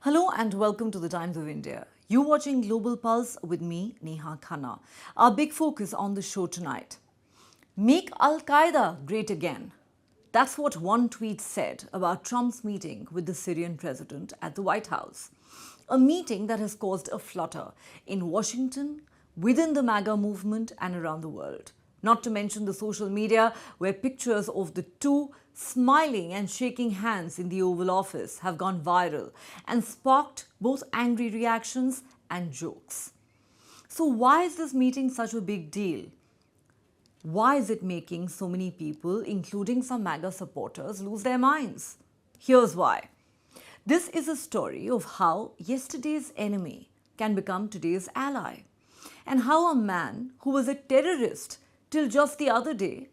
Hello and welcome to the Times of India. You're watching Global Pulse with me, Neha Khanna. Our big focus on the show tonight. Make Al-Qaeda great again. That's what one tweet said about Trump's meeting with the Syrian president at the White House. A meeting that has caused a flutter in Washington, within the MAGA movement and around the world. Not to mention the social media where pictures of the two smiling and shaking hands in the Oval Office have gone viral and sparked both angry reactions and jokes. So why is this meeting such a big deal? Why is it making so many people, including some MAGA supporters, lose their minds? Here's why. This is a story of how yesterday's enemy can become today's ally, and how a man who was a terrorist till just the other day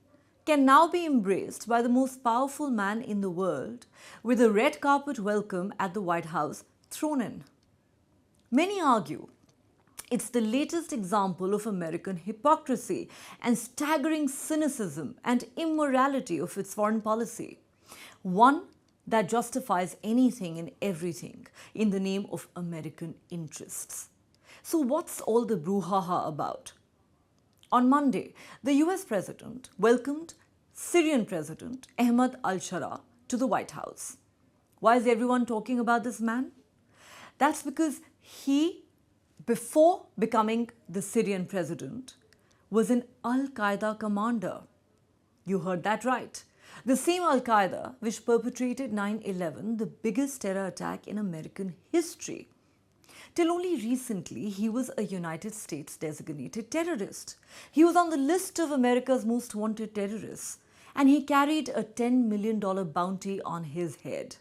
can now be embraced by the most powerful man in the world with a red carpet welcome at the White House thrown in. Many argue it's the latest example of American hypocrisy and staggering cynicism and immorality of its foreign policy. One that justifies anything and everything in the name of American interests. So what's all the brouhaha about? On Monday, the US President welcomed Syrian President Ahmed Al Sharaa to the White House. Why is everyone talking about this man? That's because he, before becoming the Syrian president, was an Al-Qaeda commander. You heard that right. The same Al-Qaeda which perpetrated 9/11, the biggest terror attack in American history. Till only recently, he was a United States designated terrorist. He was on the list of America's most wanted terrorists, and he carried a $10 million bounty on his head.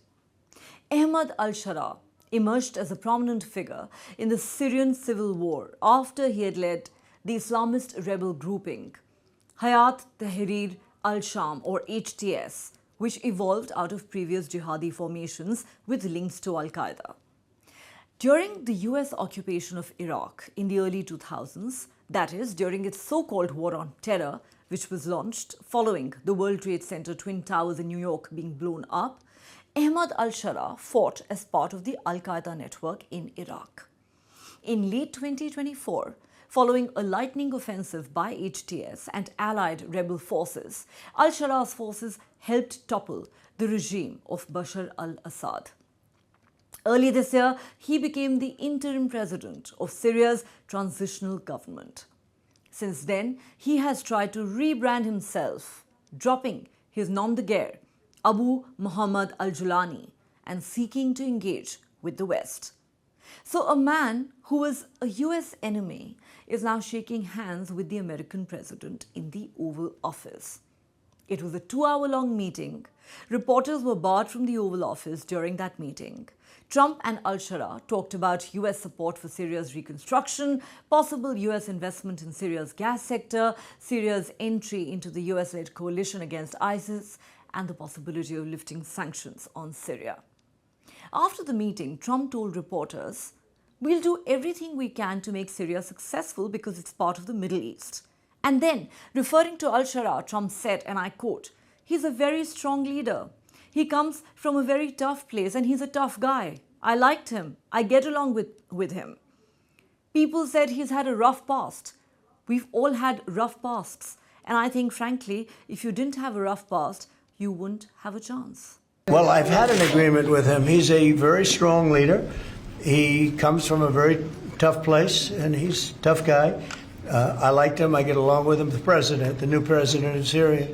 Ahmed Al Sharaa emerged as a prominent figure in the Syrian civil war after he had led the Islamist rebel grouping Hayat Tahrir al-Sham, or HTS, which evolved out of previous jihadi formations with links to Al-Qaeda. During the US occupation of Iraq in the early 2000s, that is, during its so-called war on terror, which was launched following the World Trade Center Twin Towers in New York being blown up, Ahmed Al Sharaa fought as part of the Al-Qaeda network in Iraq. In late 2024, following a lightning offensive by HTS and allied rebel forces, Al Sharaa's forces helped topple the regime of Bashar Assad. Early this year, he became the interim president of Syria's transitional government. Since then, he has tried to rebrand himself, dropping his nom de guerre, Abu Muhammad al-Julani, and seeking to engage with the West. So a man who was a US enemy is now shaking hands with the American president in the Oval Office. It was a 2-hour-long meeting. Reporters were barred from the Oval Office during that meeting. Trump and Al Sharaa talked about US support for Syria's reconstruction, possible US investment in Syria's gas sector, Syria's entry into the US-led coalition against ISIS, and the possibility of lifting sanctions on Syria. After the meeting, Trump told reporters, "We'll do everything we can to make Syria successful because it's part of the Middle East." And then, referring to Al Sharaa, Trump said, and I quote, "He's a very strong leader. He comes from a very tough place and he's a tough guy. I liked him. I get along with him." People said he's had a rough past. We've all had rough pasts. And I think, frankly, if you didn't have a rough past, you wouldn't have a chance. Well, I've had an agreement with him. He's a very strong leader. He comes from a very tough place, and he's a tough guy. I liked him. I get along with him, the new president of Syria.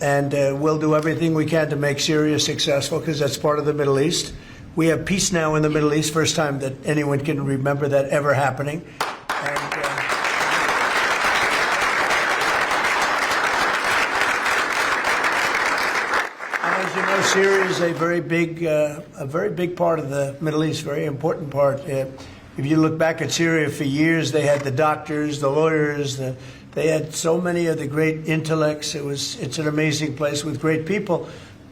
And we'll do everything we can to make Syria successful because that's part of the Middle East. We have peace now in the Middle East, first time that anyone can remember that ever happening. And as you know, Syria is a very big part of the Middle East, very important part. If you look back at Syria for years, they had the doctors, the lawyers, they had so many of the great intellects. It's an amazing place with great people,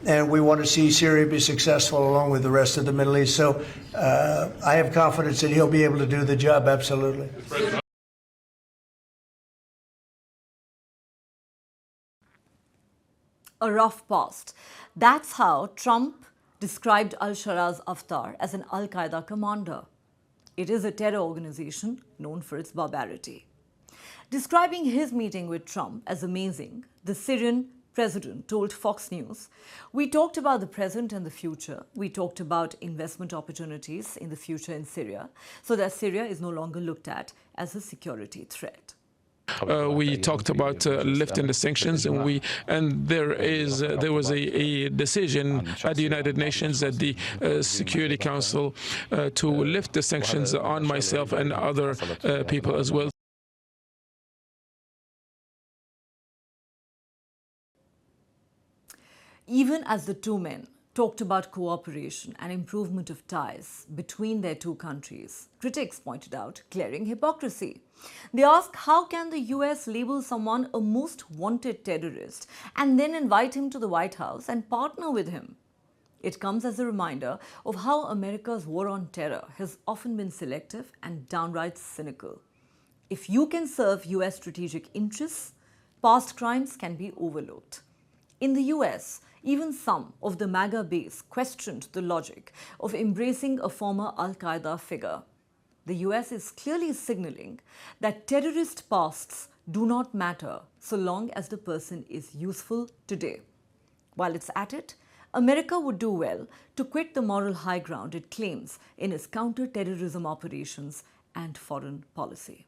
and we want to see Syria be successful along with the rest of the Middle East. So I have confidence that he'll be able to do the job, absolutely. A rough past. That's how Trump described Al Sharaa's avatar as an Al-Qaeda commander. It is a terror organization known for its barbarity. Describing his meeting with Trump as amazing, the Syrian president told Fox News, "We talked about the present and the future. We talked about investment opportunities in the future in Syria so that Syria is no longer looked at as a security threat." We talked about lifting the sanctions, and there was a decision at the United Nations at the Security Council to lift the sanctions on myself and other people as well. Even as the two men talked about cooperation and improvement of ties between their two countries, critics pointed out glaring hypocrisy. They ask, how can the US label someone a most wanted terrorist and then invite him to the White House and partner with him? It comes as a reminder of how America's war on terror has often been selective and downright cynical. If you can serve US strategic interests, past crimes can be overlooked. In the US, even some of the MAGA base questioned the logic of embracing a former Al-Qaeda figure. The US is clearly signaling that terrorist pasts do not matter so long as the person is useful today. While it's at it, America would do well to quit the moral high ground it claims in its counter-terrorism operations and foreign policy.